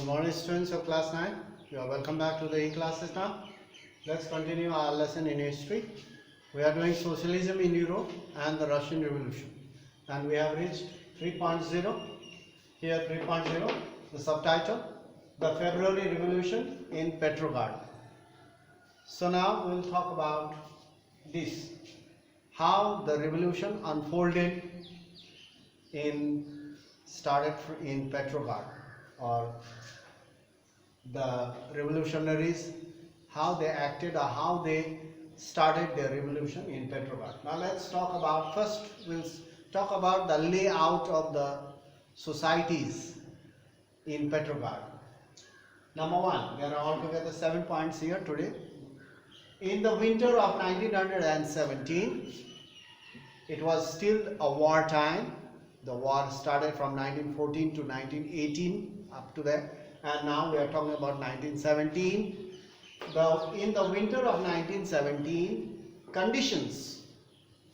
Good morning, students of class 9. You are welcome back to the e-classes now. Let's continue our lesson in history. We are doing socialism in Europe and the Russian Revolution. And we have reached 3.0. Here 3.0, the subtitle, the February Revolution in Petrograd. So now we will talk about this, how the revolution unfolded started in Petrograd, or the revolutionaries, how they acted or how they started their revolution in Petrograd. Now let's talk about, first we'll talk about the layout of the societies in Petrograd. Number one, there are altogether 7 points here today. In the winter of 1917, it was still a war time. The war started from 1914 to 1918 up to there, and now we are talking about 1917. In the winter of 1917, conditions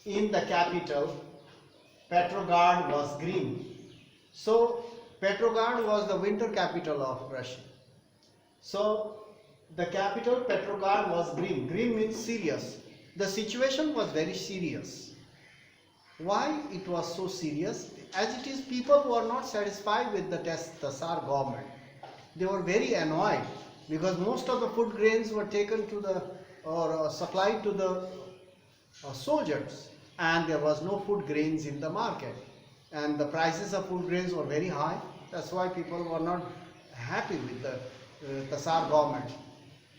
in the capital Petrograd was green. So Petrograd was the winter capital of Russia. So the capital Petrograd was green. Green means serious. The situation was very serious. Why it was so serious? As it is, people were not satisfied with the Tsar government. They were very annoyed because most of the food grains were taken to the supplied to the soldiers, and there was no food grains in the market, and the prices of food grains were very high. That's why people were not happy with the Tsar government.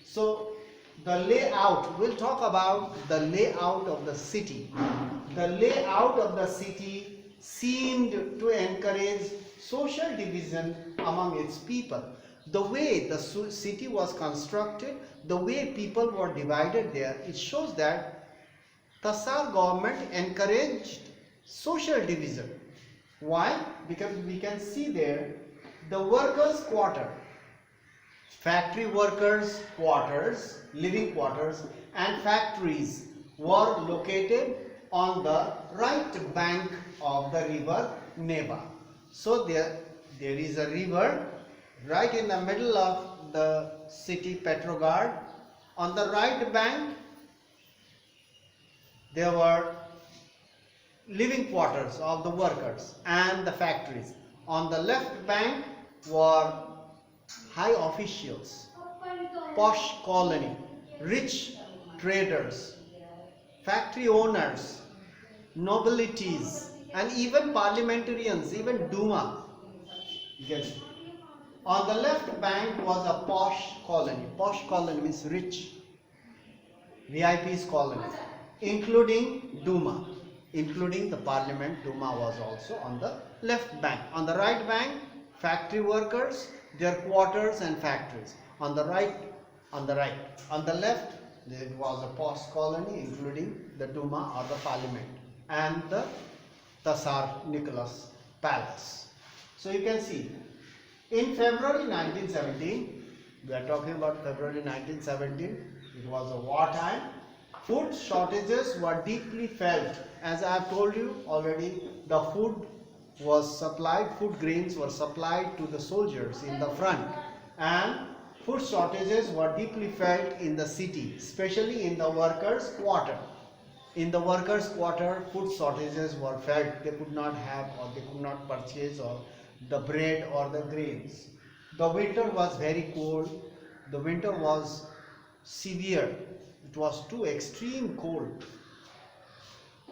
So the layout, we'll talk about the layout of the city. The layout of the city seemed to encourage social division among its people. The way the city was constructed, the way people were divided there, it shows that the Tsar government encouraged social division. Why? Because we can see there the workers' quarter, factory workers' quarters, living quarters, and factories were located on the right bank of the river Neva. So there is a river right in the middle of the city Petrograd. On the right bank there were living quarters of the workers and the factories. On the left bank were high officials, posh colony, rich traders, factory owners, nobilities, and even parliamentarians, even Duma. Yes. On the left bank was a posh colony. Posh colony means rich, VIP's colony, including Duma, including the parliament. Duma was also on the left bank. On the right bank, factory workers, their quarters and factories. On the left, there was a posh colony, including the Duma or the parliament, and the Tsar Nicholas Palace. So you can see, in February 1917, we are talking about February 1917, it was a wartime. Food shortages were deeply felt. As I have told you already, the food was supplied, food grains were supplied to the soldiers in the front, and food shortages were deeply felt in the city, especially in the workers' quarter. In the workers' quarter, food shortages were felt. They could not have, or they could not purchase, or the bread or the grains. The winter was very cold. The winter was severe. It was too extreme cold.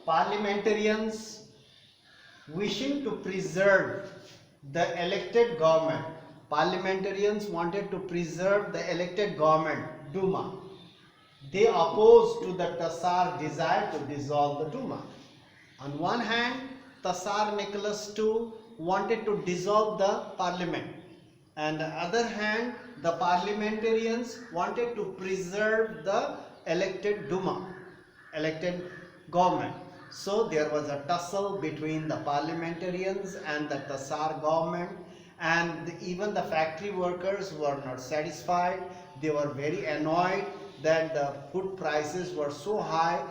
Parliamentarians, wishing to preserve the elected government, parliamentarians wanted to preserve the elected government, Duma. They opposed to the Tsar desire to dissolve the Duma. On one hand, Tsar Nicholas II wanted to dissolve the parliament, and on the other hand, the parliamentarians wanted to preserve the elected Duma, elected government. So there was a tussle between the parliamentarians and the Tsar government, and even the factory workers were not satisfied. They were very annoyed that the food prices were so high.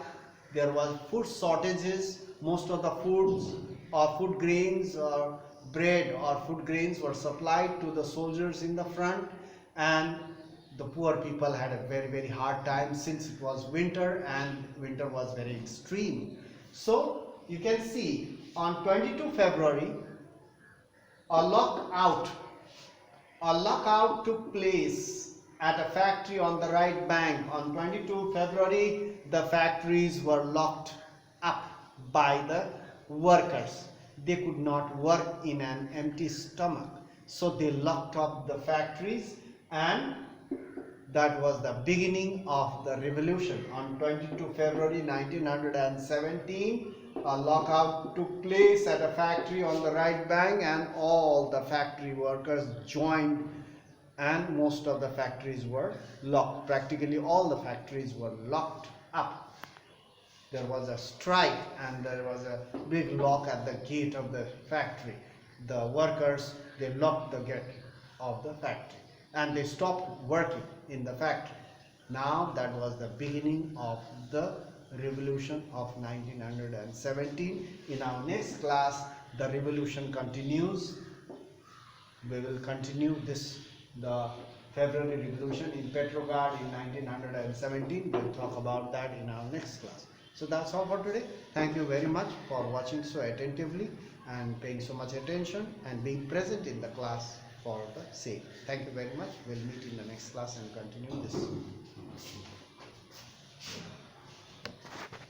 There was food shortages. Most of the foods or food grains or bread or food grains were supplied to the soldiers in the front, and the poor people had a very hard time since it was winter and winter was very extreme. So you can see on 22 February a lockout took place at a factory on the right bank. On 22 February the factories were locked up by the workers. They could not work in an empty stomach, so they locked up the factories, and that was the beginning of the revolution. On 22 February 1917, a lockout took place at a factory on the right bank, and all the factory workers joined, and most of the factories were locked. Practically all the factories were locked up. There was a strike and there was a big lock at the gate of the factory. The workers, they locked the gate of the factory and they stopped working in the factory. Now that was the beginning of the revolution of 1917. In our next class, the revolution continues. We will continue the February Revolution in Petrograd in 1917. We'll talk about that in our next class. So that's all for today. Thank you very much for watching so attentively and paying so much attention and being present in the class for the same. Thank you very much. We'll meet in the next class and continue this.